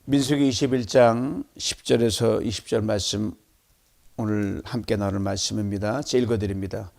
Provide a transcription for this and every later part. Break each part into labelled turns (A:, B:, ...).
A: 민수기 21장 10절에서 20절 말씀 오늘 함께 나눌 말씀입니다. 읽어드립니다.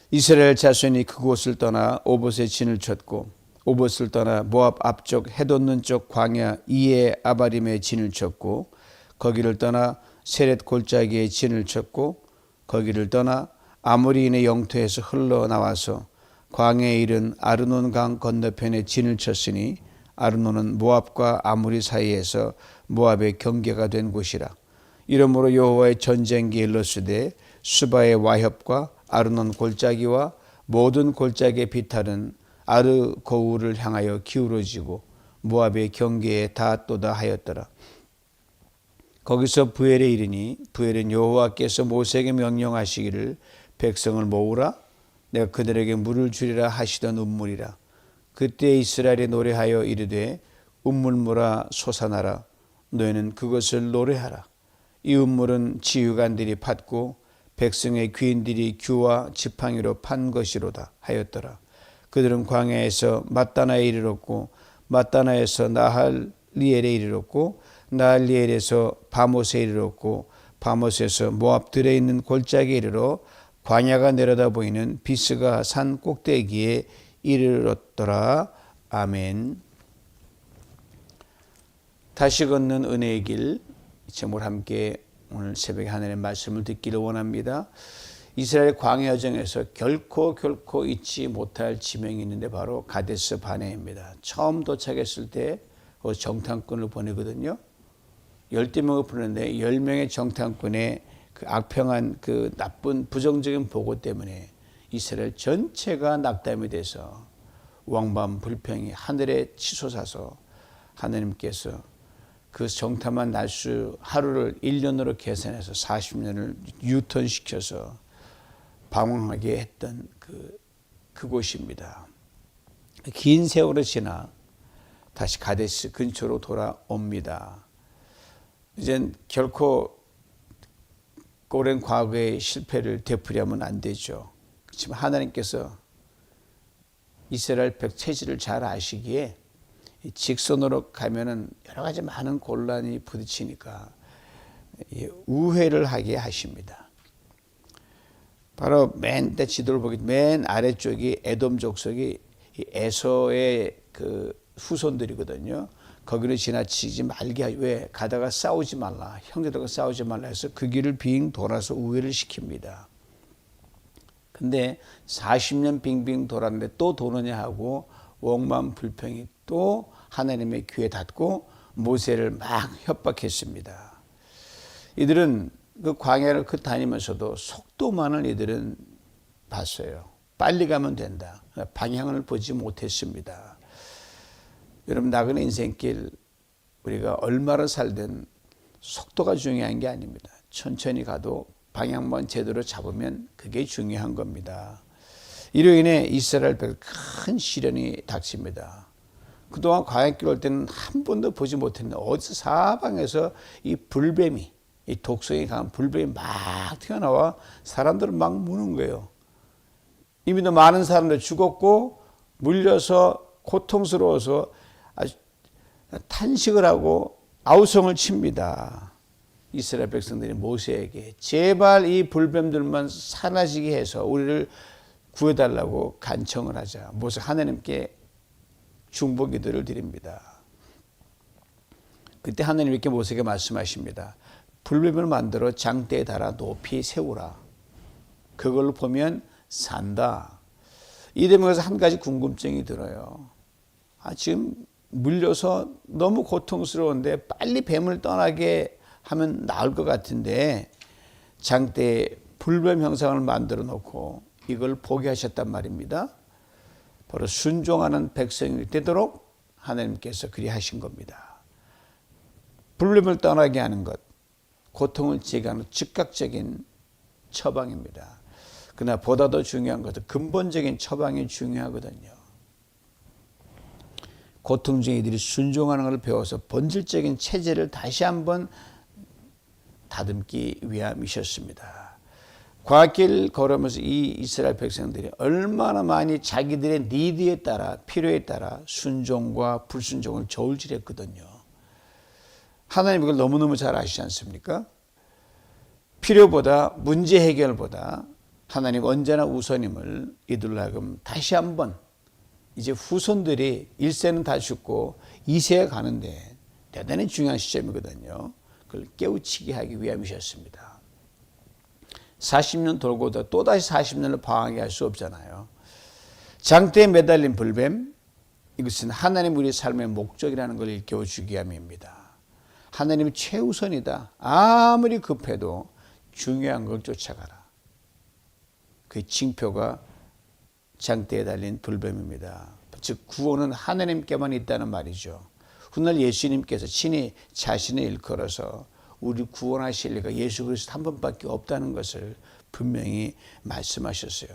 A: 이스라엘 자손이 그곳을 떠나 오봇에 진을 쳤고 오봇을 떠나 모압 앞쪽 해돋는 쪽 광야 이에 아바림에 진을 쳤고 거기를 떠나 세렛 골짜기에 진을 쳤고 거기를 떠나 아모리인의 영토에서 흘러나와서 광야에 이른 아르논 강 건너편에 진을 쳤으니 아르논은 모압과 아모리 사이에서 모압의 경계가 된 곳이라. 이러므로 여호와의 전쟁기에 일렀으되 수바의 와협과 아르논 골짜기와 모든 골짜기의 비탈은 아르 거울을 향하여 기울어지고 모압의 경계에 닿았도다 하였더라. 거기서 부엘에 이르니 부엘은 여호와께서 모세에게 명령하시기를 백성을 모으라 내가 그들에게 물을 주리라 하시던 운물이라. 그때 이스라엘이 노래하여 이르되 운물물아 솟아나라 너희는 그것을 노래하라. 이 운물은 지휘관들이 팠고 백성의 귀인들이 규와 지팡이로 판 것이로다 하였더라. 그들은 광야에서 맞다나에 이르렀고 맞다나에서 나할리엘에 이르렀고 나할리엘에서 바못에 이르렀고 바못에서 모압 들에 있는 골짜기에 이르러 광야가 내려다 보이는 비스가 산 꼭대기에 이르렀더라. 아멘. 다시 걷는 은혜의 길 제목을 함께 오늘 새벽에 하나님의 말씀을 듣기를 원합니다. 이스라엘 광야 여정에서 결코 잊지 못할 지명이 있는데 바로 가데스 바네입니다. 처음 도착했을 때 정탐꾼을 보내거든요. 12명을 보냈는데 10명의 정탐꾼의 그 악평한 그 나쁜 부정적인 보고 때문에 이스라엘 전체가 낙담이 돼서 왕반 불평이 하늘에 치솟아서 하나님께서 그 정탐한 날수 하루를 1년으로 계산해서 40년을 유턴시켜서 방황하게 했던 그곳입니다. 긴 세월이 지나 다시 가데스 근처로 돌아옵니다. 이젠 결코 오랜 과거의 실패를 되풀이하면 안 되죠. 그렇지만 하나님께서 이스라엘 체질을 잘 아시기에 직선으로 가면은 여러 가지 많은 곤란이 부딪히니까 우회를 하게 하십니다. 바로 맨 지도를 보기 맨 아래쪽이 에돔 족속이 에서의 그 후손들이거든요. 거기를 지나치지 말게 하지. 왜? 가다가 싸우지 말라. 형제들과 싸우지 말라 해서 그 길을 빙 돌아서 우회를 시킵니다. 근데 40년 빙빙 돌았는데 또 도느냐 하고 원만 불평이 또 하나님의 귀에 닿고 모세를 막 협박했습니다. 이들은 그 광야를 다니면서도 속도만을 이들은 봤어요. 빨리 가면 된다. 방향을 보지 못했습니다. 여러분 나그네 인생길 우리가 얼마나 살든 속도가 중요한 게 아닙니다. 천천히 가도 방향만 제대로 잡으면 그게 중요한 겁니다. 이로 인해 이스라엘 백성 큰 시련이 닥칩니다. 그동안 광야길 올 때는 한 번도 보지 못했는데 어디서 사방에서 이 불뱀이 이 독성이 강한 불뱀이 막 튀어나와 사람들을 막 무는 거예요. 이미 더 많은 사람들 죽었고 물려서 고통스러워서 아주 탄식을 하고 아우성을 칩니다. 이스라엘 백성들이 모세에게 제발 이 불뱀들만 사라지게 해서 우리를 구해달라고 간청을 하자. 모세 하나님께 중보기도를 드립니다. 그때 하나님께 모세에게 말씀하십니다. 불뱀을 만들어 장대에 달아 높이 세우라. 그걸로 보면 산다. 이 대목에서 한 가지 궁금증이 들어요. 지금 물려서 너무 고통스러운데 빨리 뱀을 떠나게 하면 나을 것 같은데 장대에 불뱀 형상을 만들어 놓고 이걸 보게 하셨단 말입니다. 바로 순종하는 백성이 되도록 하나님께서 그리하신 겁니다. 불뱀을 떠나게 하는 것, 고통을 제거하는 즉각적인 처방입니다. 그러나 보다 더 중요한 것은 근본적인 처방이 중요하거든요. 고통 중에 이들이 순종하는 것을 배워서 본질적인 체제를 다시 한번 다듬기 위함이셨습니다. 광야길 걸으면서 이 이스라엘 백성들이 얼마나 많이 자기들의 니드에 따라 필요에 따라 순종과 불순종을 저울질했거든요. 하나님 이걸 너무너무 잘 아시지 않습니까? 필요보다 문제 해결보다 하나님 언제나 우선임을 이들로 하여금 다시 한번 이제 후손들이 1세는 다 죽고 2세에 가는데 대단히 중요한 시점이거든요. 그걸 깨우치게 하기 위함이셨습니다. 40년 돌고도 또다시 40년을 방황하게 할 수 없잖아요. 장대에 매달린 불뱀, 이것은 하나님 우리 삶의 목적이라는 걸 일깨워주기 위함입니다. 하나님이 최우선이다. 아무리 급해도 중요한 걸 쫓아가라. 그 징표가 장대에 달린 불뱀입니다. 즉 구원은 하나님께만 있다는 말이죠. 훗날 예수님께서 친히 자신의 일컬어서 우리 구원하실 리가 예수 그리스도 한 번밖에 없다는 것을 분명히 말씀하셨어요.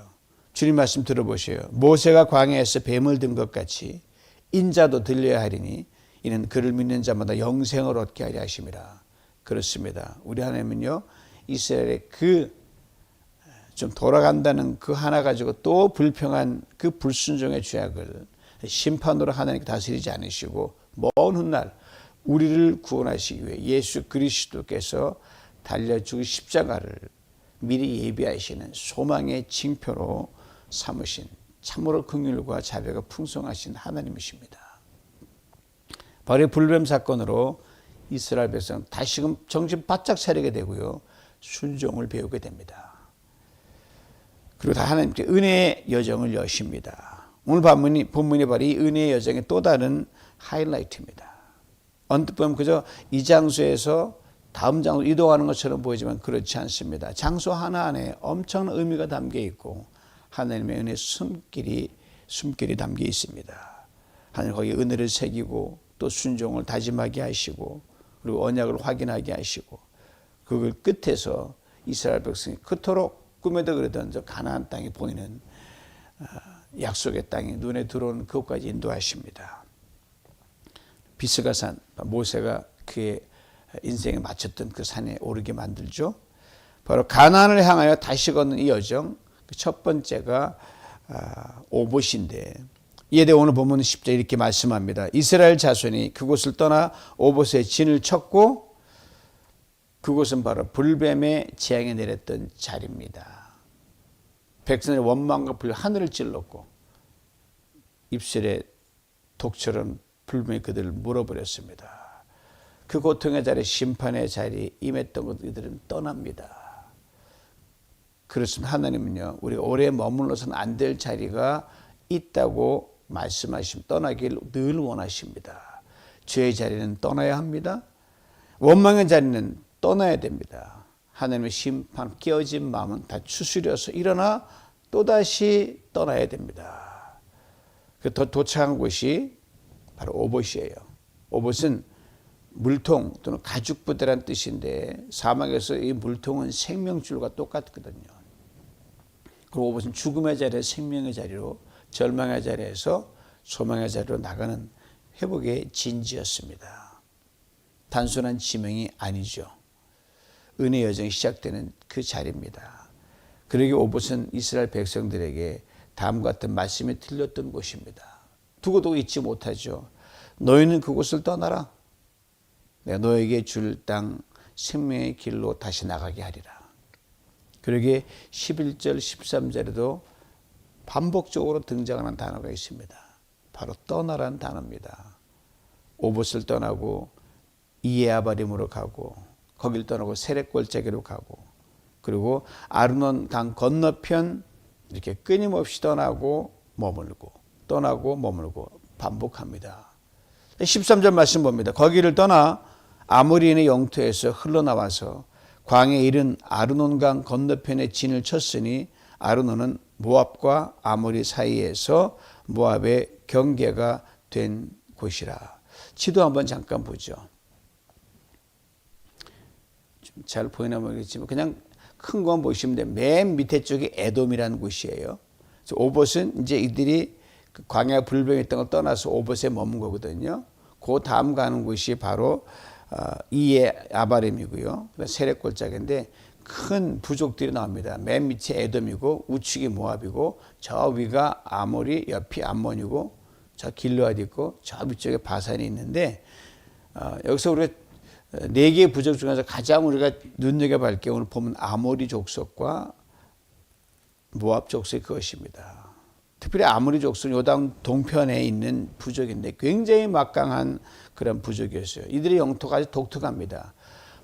A: 주님 말씀 들어보세요. 모세가 광야에서 뱀을 든 것 같이 인자도 들려야 하리니 이는 그를 믿는 자마다 영생을 얻게 하려 하심이라. 그렇습니다. 우리 하나님은요, 이스라엘의 좀 돌아간다는 그 하나 가지고 또 불평한 그 불순종의 죄악을 심판으로 하나님께 다스리지 않으시고 먼 훗날 우리를 구원하시기 위해 예수 그리스도께서 달려주고 십자가를 미리 예비하시는 소망의 징표로 삼으신 참으로 긍휼과 자비가 풍성하신 하나님이십니다. 바로 불뱀 사건으로 이스라엘 백성 다시금 정신 바짝 차리게 되고요. 순종을 배우게 됩니다. 그리고 다 하나님께 은혜의 여정을 여십니다. 오늘 본문이 바로 이 은혜의 여정의 또 다른 하이라이트입니다. 언뜻 보면 그저 이 장소에서 다음 장소로 이동하는 것처럼 보이지만 그렇지 않습니다. 장소 하나 안에 엄청난 의미가 담겨 있고 하나님의 은혜의 숨길이 담겨 있습니다. 하나님 거기에 은혜를 새기고 또 순종을 다짐하게 하시고 그리고 언약을 확인하게 하시고 그걸 끝에서 이스라엘 백성이 그토록 꿈에도 그리던 저 가나안 땅에 보이는 약속의 땅에 눈에 들어오는 그것까지 인도하십니다. 비스가산, 모세가 그의 인생에 마쳤던 그 산에 오르게 만들죠. 바로 가나안을 향하여 다시 걷는 이 여정, 그 첫 번째가 오봇인데 이에 대해 오늘 본문 10절 이렇게 말씀합니다. 이스라엘 자손이 그곳을 떠나 오봇에 진을 쳤고 그곳은 바로 불뱀의 재앙에 내렸던 자리입니다. 백성의 원망과 불 하늘을 찔렀고 입술에 독처럼 불뱀이 그들을 물어버렸습니다. 그 고통의 자리, 심판의 자리에 임했던 것들은 떠납니다. 그렇습니다. 하나님은요, 우리가 오래 머물러서는 안 될 자리가 있다고 말씀하시면 떠나길 늘 원하십니다. 죄의 자리는 떠나야 합니다. 원망의 자리는 떠나야 됩니다. 하나님의 심판, 깨어진 마음은 다 추스려서 일어나 또다시 떠나야 됩니다. 그 도착한 곳이 바로 오봇이에요. 오봇은 물통 또는 가죽부대란 뜻인데 사막에서 이 물통은 생명줄과 똑같거든요. 그리고 오봇은 죽음의 자리에서 생명의 자리로, 절망의 자리에서 소망의 자리로 나가는 회복의 진지였습니다. 단순한 지명이 아니죠. 은혜 여정이 시작되는 그 자리입니다. 그러기에 오봇은 이스라엘 백성들에게 다음과 같은 말씀이 들렸던 곳입니다. 두고도 잊지 못하죠. 너희는 그곳을 떠나라. 내가 너에게 줄 땅 생명의 길로 다시 나가게 하리라. 그러기에 11절 13절에도 반복적으로 등장하는 단어가 있습니다. 바로 떠나라는 단어입니다. 오봇을 떠나고 이에아바림으로 가고 거길 떠나고 세렛골짜기로 가고 그리고 아르논 강 건너편 이렇게 끊임없이 떠나고 머물고 반복합니다. 13절 말씀 봅니다. 거기를 떠나 아모리인의 영토에서 흘러나와서 광야에 이른 아르논강 건너편에 진을 쳤으니 아르논은 모압과 아모리 사이에서 모압의 경계가 된 곳이라. 지도 한번 잠깐 보죠. 좀 잘 보이나 모르겠지만 그냥 큰 건 보시면 돼요. 맨 밑에 쪽이 에돔이라는 곳이에요. 오봇은 이제 이들이 광야 불병이 있던 걸 떠나서 오봇에 머문 거거든요. 그 다음 가는 곳이 바로 이에 아바림이고요. 세렛골짜기인데 큰 부족들이 나옵니다. 맨 밑에 에돔이고 우측이 모압이고 저 위가 아모리, 옆이 암몬이고 저 길르앗 있고 저 위쪽에 바산이 있는데 여기서 우리가 네 개의 부족 중에서 가장 우리가 눈여겨볼 게 오늘 보면 아모리 족속과 모압 족속의 그것입니다. 특별히 아모리 족속은 요단 동편에 있는 부족인데 굉장히 막강한 그런 부족이었어요. 이들의 영토가 아주 독특합니다.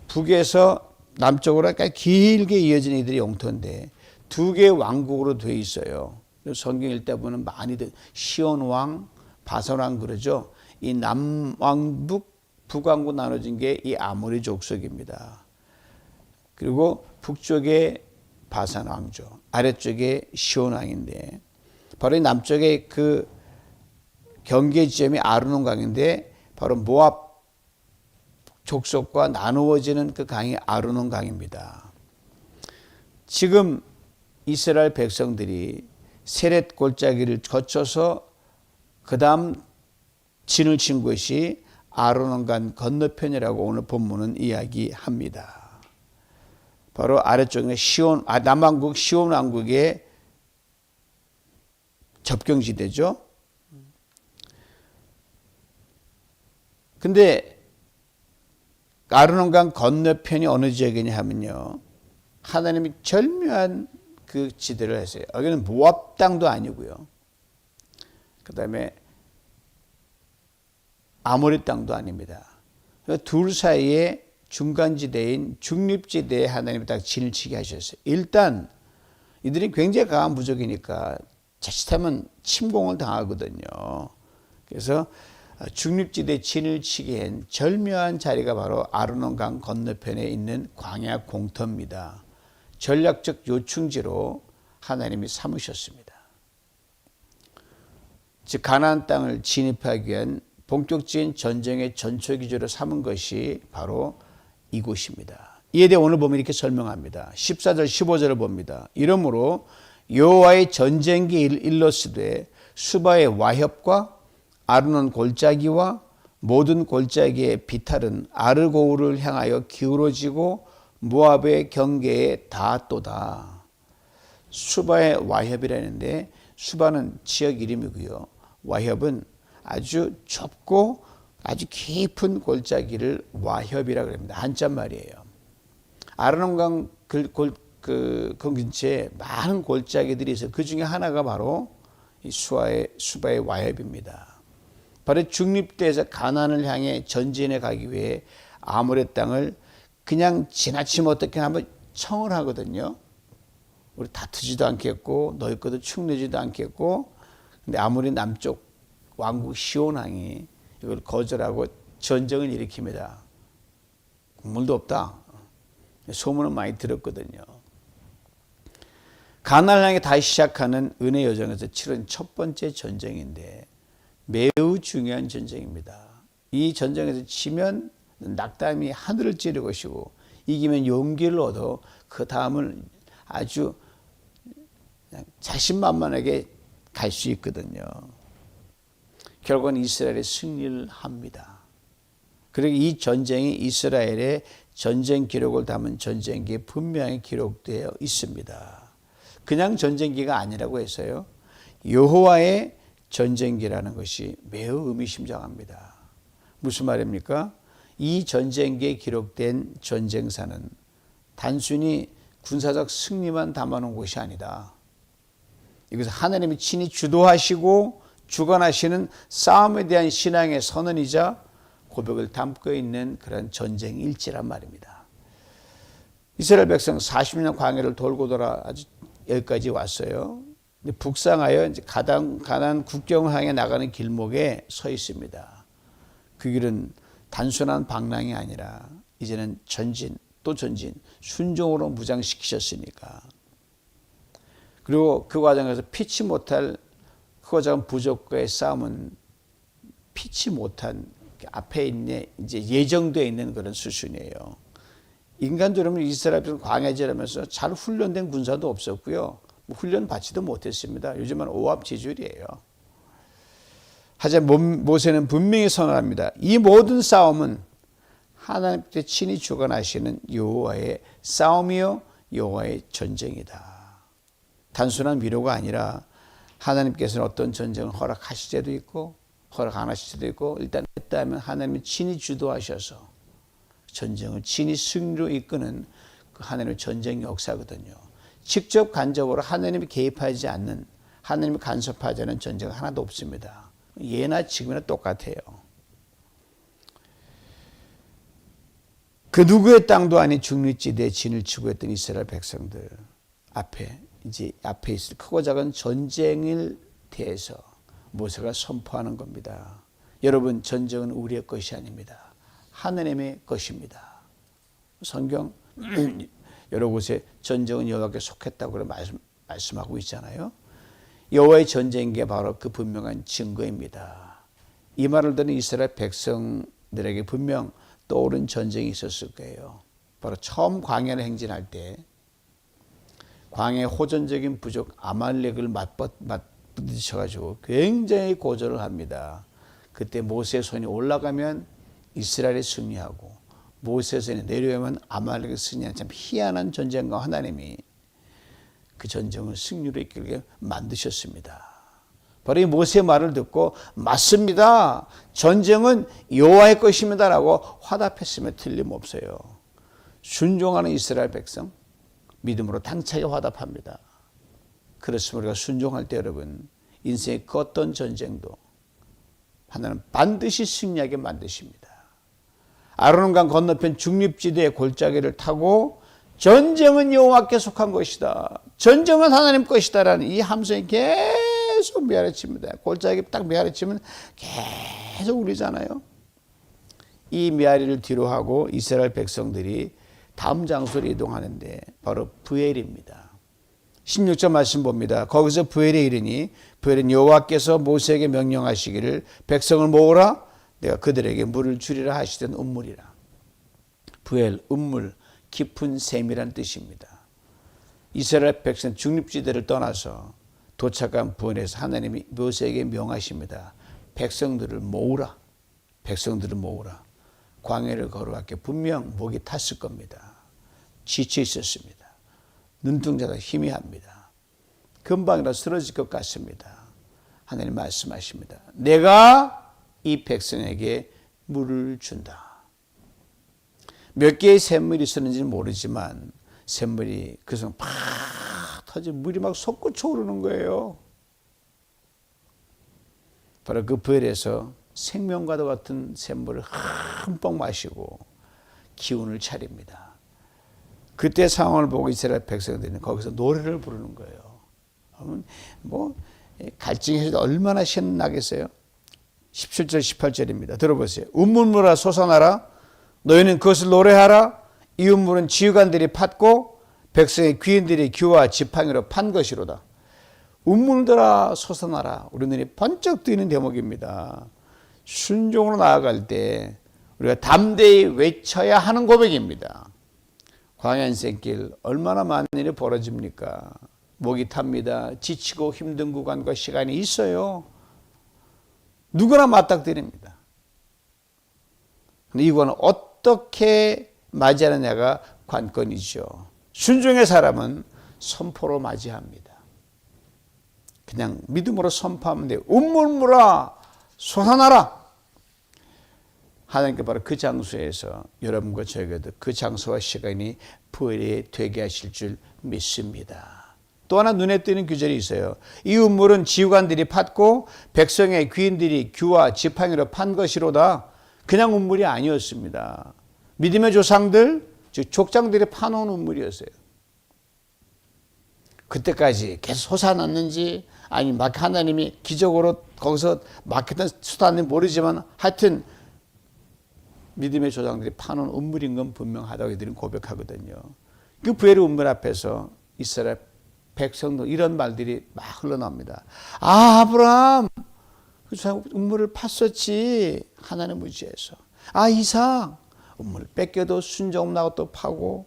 A: 북에서 남쪽으로 길게 이어진 이들의 영토인데 두 개의 왕국으로 되어 있어요. 성경 읽다 보면 많이들 시온 왕, 바산 왕 그러죠. 이 남왕북 북왕국 나눠진 게 이 아모리 족속입니다. 그리고 북쪽에 바산 왕조, 아래쪽에 시온 왕인데 바로 이 남쪽에 그 경계 지점이 아르논 강인데 바로 모압 족속과 나누어지는 그 강이 아르논 강입니다. 지금 이스라엘 백성들이 세렛 골짜기를 거쳐서 그 다음 진을 친 것이 아르논강 건너편이라고 오늘 본문은 이야기합니다. 바로 아래쪽에 남왕국 시온 왕국의 접경지대죠. 근데 아르논강 건너편이 어느 지역이냐 하면요. 하나님이 절묘한 그 지대를 했어요. 여기는 모압 땅도 아니고요. 그 다음에 아모리 땅도 아닙니다. 둘 사이에 중간지대인 중립지대에 하나님이 딱 진을 치게 하셨어요. 일단 이들이 굉장히 강한 부족이니까 자칫하면 침공을 당하거든요. 그래서 중립지대 진을 치게 한 절묘한 자리가 바로 아르논강 건너편에 있는 광야 공터입니다. 전략적 요충지로 하나님이 삼으셨습니다. 즉 가나안 땅을 진입하기 위한 본격적인 전쟁의 전초기지로 삼은 것이 바로 이곳입니다. 이에 대해 오늘 보면 이렇게 설명합니다. 14절 15절을 봅니다. 이러므로 여호와의 전쟁기 일러스되 수바의 와협과 아르논 골짜기와 모든 골짜기의 비탈은 아르고우를 향하여 기울어지고 모압의 경계에 닿았도다. 수바의 와협이라는데 수바는 지역 이름이고요. 와협은 아주 좁고 아주 깊은 골짜기를 와협이라고 합니다. 한자 말이에요. 아르논강 그 근처에 많은 골짜기들이 있어요. 그 중에 하나가 바로 이 수바의 와협입니다. 바로 중립대에서 가나안을 향해 전진해 가기 위해 아모레 땅을 그냥 지나치면 어떻게 하면 청을 하거든요. 우리 다투지도 않겠고 너희 것도 축내지도 않겠고 근데 아무리 남쪽 왕국 시온 왕이 이걸 거절하고 전쟁을 일으킵니다. 국물도 없다. 소문은 많이 들었거든요. 가나안을 향해 다시 시작하는 은혜 여정에서 치른 첫 번째 전쟁인데 매우 중요한 전쟁입니다. 이 전쟁에서 지면 낙담이 하늘을 찌를 것이고 이기면 용기를 얻어 그 다음을 아주 자신만만하게 갈 수 있거든요. 결국은 이스라엘이 승리를 합니다. 그리고 이 전쟁이 이스라엘의 전쟁 기록을 담은 전쟁기에 분명히 기록되어 있습니다. 그냥 전쟁기가 아니라고 해서요. 여호와의 전쟁기라는 것이 매우 의미심장합니다. 무슨 말입니까? 이 전쟁기에 기록된 전쟁사는 단순히 군사적 승리만 담아놓은 것이 아니다. 이것은 하나님이 친히 주도하시고 주관하시는 싸움에 대한 신앙의 선언이자 고백을 담고 있는 그런 전쟁 일지란 말입니다. 이스라엘 백성 40년 광야를 돌고 돌아 아주 여기까지 왔어요. 근데 북상하여 이제 가나안 국경을 향해 나가는 길목에 서 있습니다. 그 길은 단순한 방랑이 아니라 이제는 전진 또 전진 순종으로 무장시키셨으니까. 그리고 그 과정에서 피치 못할 크고 작은 부족과의 싸움은 피치 못한 앞에 있는 이제 예정되어 있는 그런 수준이에요. 인간적으로 이스라엘 광야지라면서 잘 훈련된 군사도 없었고요. 훈련 받지도 못했습니다. 요즘은 오합지졸이에요. 하지만 모세는 분명히 선언합니다. 이 모든 싸움은 하나님께 친히 주관하시는 여호와의 싸움이요 여호와의 전쟁이다. 단순한 위로가 아니라 하나님께서는 어떤 전쟁을 허락하실 때도 있고 허락 안 하실 때도 있고 일단 했다 하면 하나님이 친히 주도하셔서 전쟁을 진히 승리로 이끄는 그 하나님의 전쟁 역사거든요. 직접 간접으로 하나님이 개입하지 않는, 하나님이 간섭하지 않은 전쟁은 하나도 없습니다. 예나 지금이나 똑같아요. 그 누구의 땅도 아닌 중립지대에 진을 치고 했던 이스라엘 백성들 앞에 있을 크고 작은 전쟁을 대해서 모세가 선포하는 겁니다. 여러분, 전쟁은 우리의 것이 아닙니다. 하나님의 것입니다. 성경 여러 곳에 전쟁은 여호와께 속했다고 말씀하고 있잖아요. 여호와의 전쟁이 바로 그 분명한 증거입니다. 이 말을 듣는 이스라엘 백성들에게 분명 떠오른 전쟁이 있었을 거예요. 바로 처음 광야를 행진할 때 광야의 호전적인 부족 아말렉을 맞부딪혀가지고 굉장히 고전을 합니다. 그때 모세의 손이 올라가면 이스라엘이 승리하고 모세의 손이 내려오면 아말렉이 승리하는 참 희한한 전쟁과 하나님이 그 전쟁을 승리로 이끌게 만드셨습니다. 바로 이 모세의 말을 듣고 맞습니다. 전쟁은 여호와의 것입니다라고 화답했으면 틀림없어요. 순종하는 이스라엘 백성 믿음으로 당차게 화답합니다. 그렇습니다. 우리가 순종할 때 여러분 인생의 그 어떤 전쟁도 하나님 반드시 승리하게 만드십니다. 아르논강 건너편 중립지대의 골짜기를 타고 전쟁은 여호와께 속한 것이다. 전쟁은 하나님 것이다라는 이 함성이 계속 메아리칩니다. 골짜기 딱 메아리치면 계속 울리잖아요. 이 메아리를 뒤로 하고 이스라엘 백성들이 다음 장소로 이동하는데 바로 브엘입니다. 16절 말씀 봅니다. 거기서 브엘에 이르니 브엘은 여호와께서 모세에게 명령하시기를 백성을 모으라 내가 그들에게 물을 주리라 하시던 음물이라. 브엘, 음물, 깊은 샘이라는 뜻입니다. 이스라엘 백성 중립지대를 떠나서 도착한 브엘에서 하나님이 모세에게 명하십니다. 백성들을 모으라. 백성들을 모으라. 광야를 걸어왔기에 분명 목이 탔을 겁니다. 지쳐 있었습니다. 눈동자가 희미합니다. 금방이라 쓰러질 것 같습니다. 하나님 말씀하십니다. 내가 이 백성에게 물을 준다. 몇 개의 샘물이 있었는지는 모르지만 샘물이 그 순간 팍 터져 물이 막 솟구쳐 오르는 거예요. 바로 그 브엘에서 생명과도 같은 샘물을 흠뻑 마시고 기운을 차립니다. 그때 상황을 보고 이스라엘 백성들은 거기서 노래를 부르는 거예요. 뭐 갈증이 얼마나 신나겠어요. 17절 18절입니다. 들어보세요. 운문물아 솟아나라. 너희는 그것을 노래하라. 이 운물은 지휘관들이 팠고 백성의 귀인들이 규와 지팡이로 판 것이로다. 운물들아 솟아나라. 우리 눈이 번쩍 뜨이는 대목입니다. 순종으로 나아갈 때 우리가 담대히 외쳐야 하는 고백입니다. 광야 인생길 얼마나 많은 일이 벌어집니까? 목이 탑니다. 지치고 힘든 구간과 시간이 있어요. 누구나 맞닥뜨립니다. 근데 이거는 어떻게 맞이하느냐가 관건이죠. 순종의 사람은 선포로 맞이합니다. 그냥 믿음으로 선포하면 돼요. 운물물아 솟아나라. 하나님께 바로 그 장소에서 여러분과 저에게도 그 장소와 시간이 부활이 되게 하실 줄 믿습니다. 또 하나 눈에 띄는 구절이 있어요. 이 운물은 지휘관들이 팠고 백성의 귀인들이 규와 지팡이로 판 것이로다. 그냥 운물이 아니었습니다. 믿음의 조상들, 즉 족장들이 파놓은 운물이었어요. 그때까지 계속 솟아났는지 아니 하나님이 기적으로 거기서 막혔던 수단은 모르지만 하여튼 믿음의 조상들이 파놓은 운물인 건 분명하다고 이들은 고백하거든요. 그 부엘의 운물 앞에서 이스라엘 백성들 이런 말들이 막 흘러나옵니다. 아 아브라함 그 운물을 팠었지 하나님 의지해서. 아 이삭 운물을 뺏겨도 순종나고 또 파고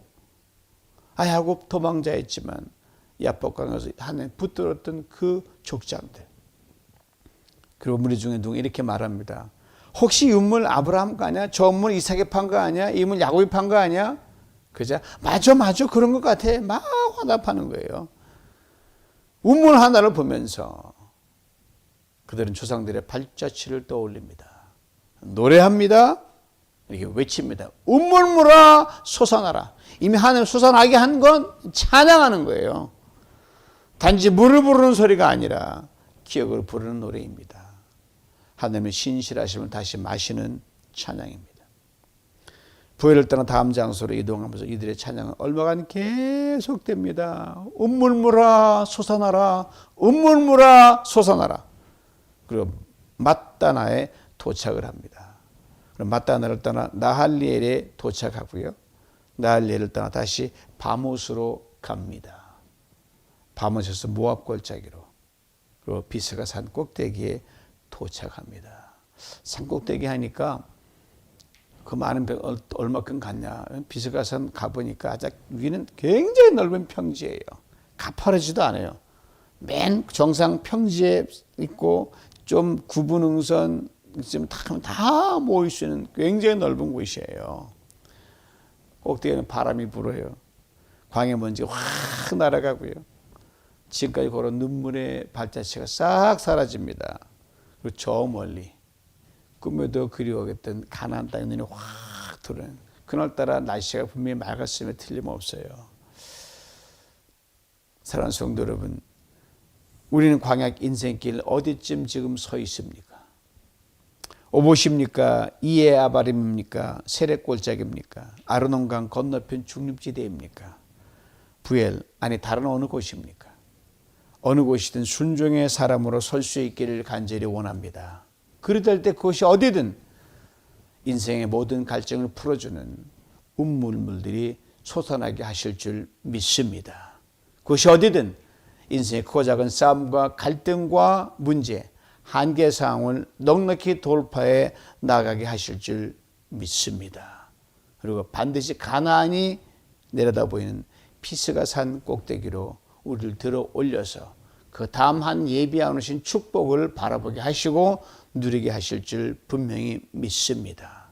A: 아 야곱 도망자였지만 야복강에서 하나님 붙들었던 그 족장들. 그리고 우리 중에 누가 이렇게 말합니다. 혹시 이 운물 아브라함 거 아니야? 저 운물 이삭이 판 거 아니야? 이 운물 야곱이 판 거 아니야? 그죠? 맞아 그런 것 같아. 막 화답하는 거예요. 운물 하나를 보면서 그들은 조상들의 발자취를 떠올립니다. 노래합니다. 이렇게 외칩니다. 우물물아 솟아나라. 이미 하나님 솟아나게 한 건 찬양하는 거예요. 단지 물을 부르는 소리가 아니라 기억을 부르는 노래입니다. 하나님의 신실하심을 다시 마시는 찬양입니다. 부엘을 떠나 다음 장소로 이동하면서 이들의 찬양은 얼마간 계속됩니다. 우물물아 솟아나라. 우물물아 솟아나라. 그리고 맛다나에 도착을 합니다. 그럼 맛다나를 떠나 나할리엘에 도착하고요. 나할리엘을 떠나 다시 바못으로 갑니다. 바못에서 모압 골짜기로 그리고 비스가 산 꼭대기에 도착합니다. 산 꼭대기 하니까 그 많은 얼마큼 갔냐. 비스가 산 가보니까 위는 굉장히 넓은 평지예요. 가파르지도 않아요. 맨 정상 평지에 있고 좀 구분응선 다 모일 수 있는 굉장히 넓은 곳이에요. 꼭대기에는 바람이 불어요. 광해 먼지가 확 날아가고요. 지금까지 걸은 눈물의 발자취가 싹 사라집니다. 그리고 저 멀리 꿈에도 그리워했던 가나안 땅의 눈이 확 들어오는 그날따라 날씨가 분명히 맑았음에 틀림없어요. 사랑하는 성도 여러분, 우리는 광야 인생길 어디쯤 지금 서 있습니까? 오봇입니까? 이에 아바림입니까? 세렛 골짜기입니까? 아르논강 건너편 중립지대입니까? 부엘 아니 다른 어느 곳입니까? 어느 곳이든 순종의 사람으로 설 수 있기를 간절히 원합니다. 그러될 때 그것이 어디든 인생의 모든 갈증을 풀어주는 운물들이 솟아나게 하실 줄 믿습니다. 그것이 어디든 인생의 크고 작은 싸움과 갈등과 문제, 한계사항을 넉넉히 돌파해 나가게 하실 줄 믿습니다. 그리고 반드시 가나안이 내려다 보이는 피스가 산 꼭대기로 우리를 들어 올려서 그 다음 한 예비하신 축복을 바라보게 하시고 누리게 하실 줄 분명히 믿습니다.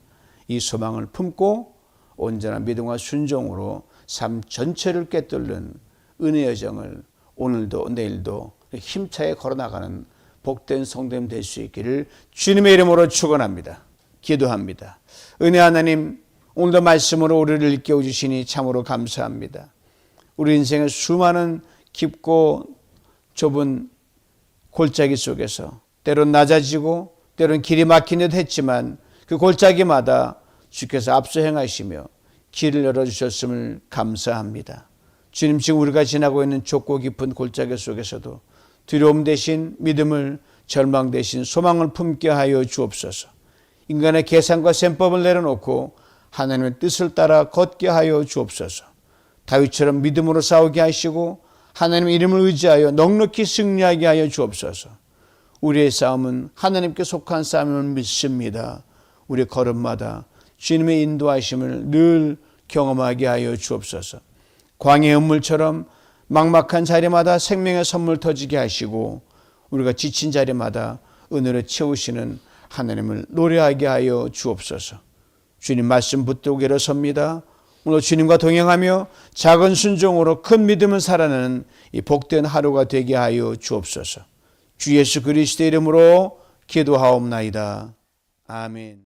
A: 이 소망을 품고 온전한 믿음과 순종으로 삶 전체를 꿰뚫는 은혜 여정을 오늘도 내일도 힘차게 걸어나가는 복된 성도님 될 수 있기를 주님의 이름으로 축원합니다. 기도합니다. 은혜 하나님, 오늘도 말씀으로 우리를 일깨워 주시니 참으로 감사합니다. 우리 인생의 수많은 깊고 좁은 골짜기 속에서 때론 낮아지고 때론 길이 막힌 듯 했지만 그 골짜기마다 주께서 앞서 행하시며 길을 열어주셨음을 감사합니다. 주님, 지금 우리가 지나고 있는 좁고 깊은 골짜기 속에서도 두려움 대신 믿음을, 절망 대신 소망을 품게 하여 주옵소서. 인간의 계산과 셈법을 내려놓고 하나님의 뜻을 따라 걷게 하여 주옵소서. 다윗처럼 믿음으로 싸우게 하시고 하나님의 이름을 의지하여 넉넉히 승리하게 하여 주옵소서. 우리의 싸움은 하나님께 속한 싸움을 믿습니다. 우리의 걸음마다 주님의 인도하심을 늘 경험하게 하여 주옵소서. 광야의 음물처럼 막막한 자리마다 생명의 선물 터지게 하시고 우리가 지친 자리마다 은혜로 채우시는 하나님을 노래하게 하여 주옵소서. 주님 말씀 붙들고 일어섭니다. 오늘 주님과 동행하며 작은 순종으로 큰 믿음을 살아내는 이 복된 하루가 되게 하여 주옵소서. 주 예수 그리스도의 이름으로 기도하옵나이다. 아멘.